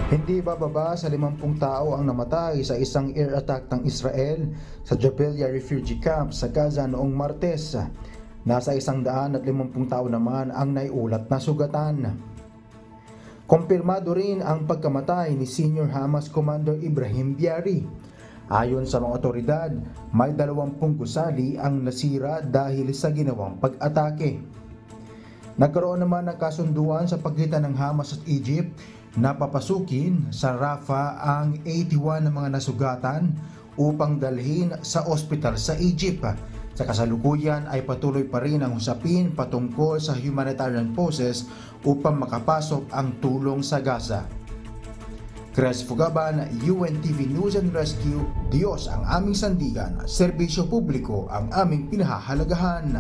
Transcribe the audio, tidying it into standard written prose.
Hindi bababa sa 50 tao ang namatay sa isang air attack ng Israel sa Jabalia Refugee Camp sa Gaza noong Martes. Nasa 150 tao naman ang naiulat na sugatan. Kumpirmado rin ang pagkamatay ni Senior Hamas Commander Ibrahim Biari. Ayon sa mga otoridad, may 20 gusali ang nasira dahil sa ginawang pag-atake. Nagkaroon naman ng kasunduan sa pagitan ng Hamas at Egypt na papasukin sa Rafah ang 81 na mga nasugatan upang dalhin sa ospital sa Egypt. Sa kasalukuyan ay patuloy pa rin ang usapin patungkol sa humanitarian process upang makapasok ang tulong sa Gaza. Chris Fugaban, UNTV News and Rescue, Diyos ang aming sandigan, serbisyo publiko ang aming pinahahalagahan.